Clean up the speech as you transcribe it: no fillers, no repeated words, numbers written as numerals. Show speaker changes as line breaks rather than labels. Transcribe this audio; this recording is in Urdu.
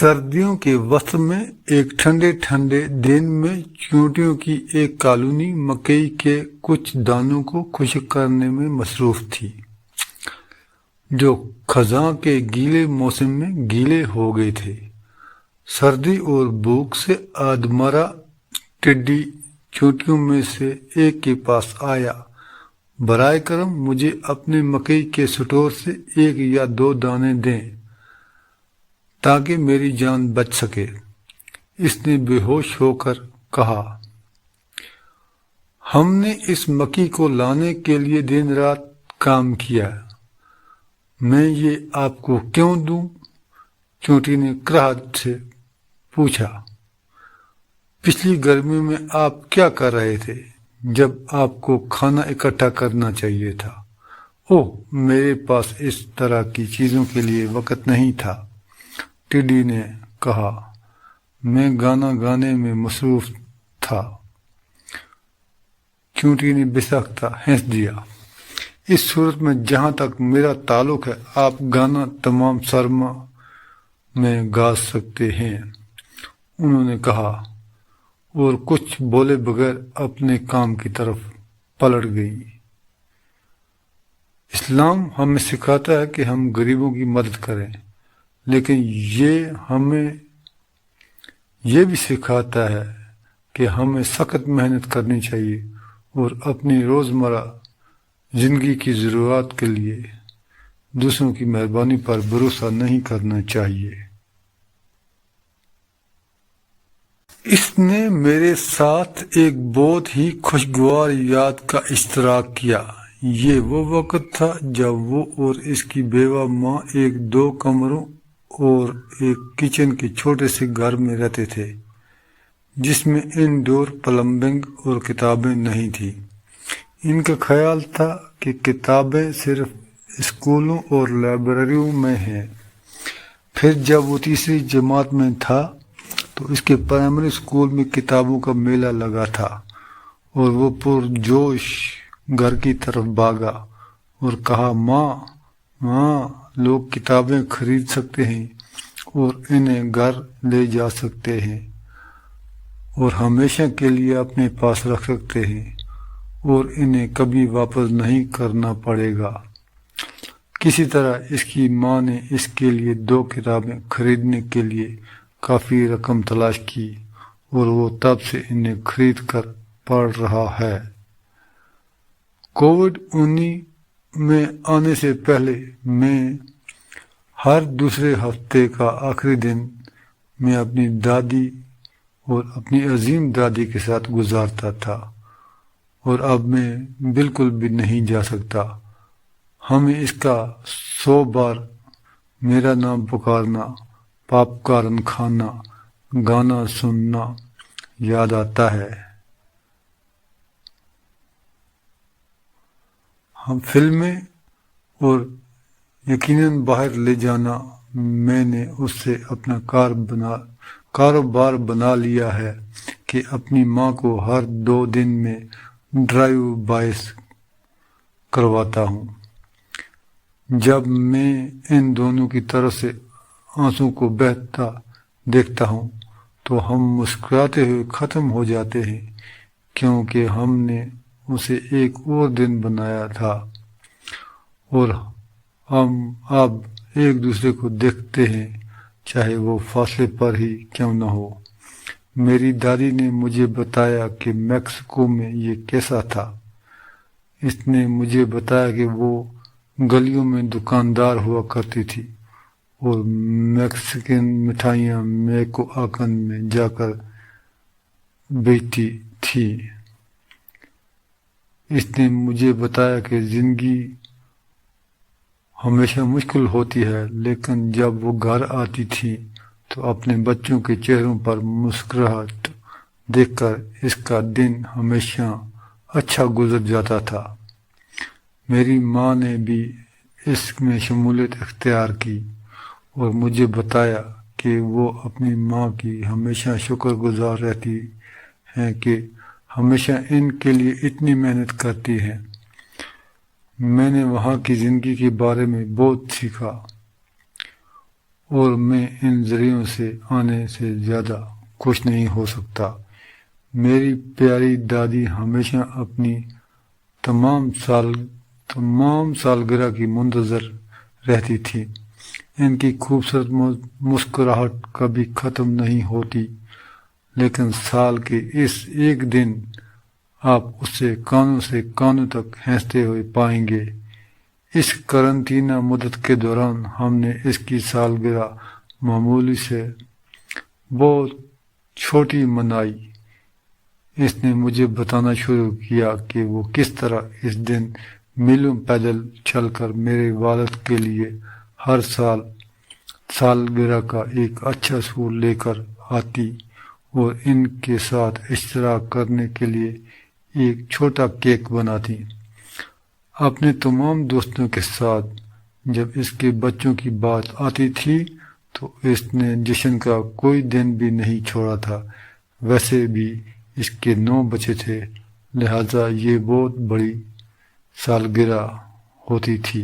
سردیوں کے وسط میں ایک ٹھنڈے ٹھنڈے دن میں چیونٹیوں کی ایک کالونی مکئی کے کچھ دانوں کو خشک کرنے میں مصروف تھی، جو خزاں کے گیلے موسم میں گیلے ہو گئے تھے۔ سردی اور بھوک سے آدمرا ٹڈی چیونٹیوں میں سے ایک کے پاس آیا۔ برائے کرم مجھے اپنے مکئی کے سٹور سے 1 یا 2 دانے دیں تاکہ میری جان بچ سکے۔ اس نے بے ہوش ہو کر کہا، ہم نے اس مکئی کو لانے کے لیے دن رات کام کیا، میں یہ آپ کو کیوں دوں؟ چیونٹی نے کراہٹ سے پوچھا، پچھلی گرمی میں آپ کیا کر رہے تھے جب آپ کو کھانا اکٹھا کرنا چاہیے تھا؟ اوہ، میرے پاس اس طرح کی چیزوں کے لیے وقت نہیں تھا، ٹڈی نے کہا، میں گانا گانے میں مصروف تھا۔ چیونٹی نے بساختہ ہنس دیا، اس صورت میں جہاں تک میرا تعلق ہے آپ گانا تمام سرما میں گا سکتے ہیں، انہوں نے کہا، اور کچھ بولے بغیر اپنے کام کی طرف پلٹ گئی۔ اسلام ہمیں سکھاتا ہے کہ ہم غریبوں کی مدد کریں، لیکن یہ ہمیں یہ بھی سکھاتا ہے کہ ہمیں سخت محنت کرنی چاہیے اور اپنی روزمرہ زندگی کی ضروریات کے لیے دوسروں کی مہربانی پر بھروسہ نہیں کرنا چاہیے۔ اس نے میرے ساتھ ایک بہت ہی خوشگوار یاد کا اشتراک کیا۔ یہ وہ وقت تھا جب وہ اور اس کی بیوہ ماں ایک 2 کمروں اور ایک کچن کے چھوٹے سے گھر میں رہتے تھے، جس میں انڈور پلمبنگ اور کتابیں نہیں تھیں۔ ان کا خیال تھا کہ کتابیں صرف اسکولوں اور لائبریریوں میں ہیں۔ پھر جب وہ تیسری جماعت میں تھا تو اس کے پرائمری اسکول میں کتابوں کا میلہ لگا تھا اور وہ پرجوش گھر کی طرف بھاگا اور کہا، ماں، لوگ کتابیں خرید سکتے ہیں اور انہیں گھر لے جا سکتے ہیں اور ہمیشہ کے لیے اپنے پاس رکھ سکتے ہیں اور انہیں کبھی واپس نہیں کرنا پڑے گا۔ کسی طرح اس کی ماں نے اس کے لیے 2 کتابیں خریدنے کے لیے کافی رقم تلاش کی اور وہ تب سے انہیں خرید کر پڑھ رہا ہے۔ کووڈ-19 میں آنے سے پہلے میں ہر دوسرے ہفتے کا آخری دن میں اپنی دادی اور اپنی عظیم دادی کے ساتھ گزارتا تھا، اور اب میں بالکل بھی نہیں جا سکتا۔ ہمیں اس کا 100 بار میرا نام پکارنا، پاپ کارن کھانا، گانا سننا یاد آتا ہے۔ ہم فلمیں اور یقیناً باہر لے جانا، میں نے اس سے اپنا کاروبار بنا لیا ہے کہ اپنی ماں کو ہر 2 دن میں ڈرائیو بائیس کرواتا ہوں۔ جب میں ان دونوں کی طرف سے آنسوں کو بہتا دیکھتا ہوں تو ہم مسکراتے ہوئے ختم ہو جاتے ہیں، کیونکہ ہم نے اسے ایک اور دن بنایا تھا اور ہم اب ایک دوسرے کو دیکھتے ہیں، چاہے وہ فاصلے پر ہی کیوں نہ ہو۔ میری دادی نے مجھے بتایا کہ میکسیکو میں یہ کیسا تھا۔ اس نے مجھے بتایا کہ وہ گلیوں میں دکاندار ہوا کرتی تھی اور میکسیکن مٹھائیاں میکوآکن میں جا کر بیچتی تھی۔ اس نے مجھے بتایا کہ زندگی ہمیشہ مشکل ہوتی ہے، لیکن جب وہ گھر آتی تھی تو اپنے بچوں کے چہروں پر مسکراہٹ دیکھ کر اس کا دن ہمیشہ اچھا گزر جاتا تھا۔ میری ماں نے بھی اس میں شمولیت اختیار کی اور مجھے بتایا کہ وہ اپنی ماں کی ہمیشہ شکر گزار رہتی ہیں کہ ہمیشہ ان کے لیے اتنی محنت کرتی ہیں۔ میں نے وہاں کی زندگی کے بارے میں بہت سیکھا اور میں ان ذریعوں سے آنے سے زیادہ خوش نہیں ہو سکتا۔ میری پیاری دادی ہمیشہ اپنی تمام سالگرہ کی منتظر رہتی تھی۔ ان کی خوبصورت مسکراہٹ کبھی ختم نہیں ہوتی، لیکن سال کے اس ایک دن آپ اسے کانوں سے کانوں تک ہنستے ہوئے پائیں گے۔ اس قرنطینہ مدت کے دوران ہم نے اس کی سالگرہ معمولی سے بہت چھوٹی منائی۔ اس نے مجھے بتانا شروع کیا کہ وہ کس طرح اس دن میلوں پیدل چل کر میرے والد کے لیے ہر سال سالگرہ کا ایک اچھا سوٹ لے کر آتی اور ان کے ساتھ اشتراک کرنے کے لیے ایک چھوٹا کیک بناتی۔ اپنے تمام دوستوں کے ساتھ جب اس کے بچوں کی بات آتی تھی تو اس نے جشن کا کوئی دن بھی نہیں چھوڑا تھا۔ ویسے بھی اس کے 9 بچے تھے، لہذا یہ بہت بڑی سالگرہ ہوتی تھی۔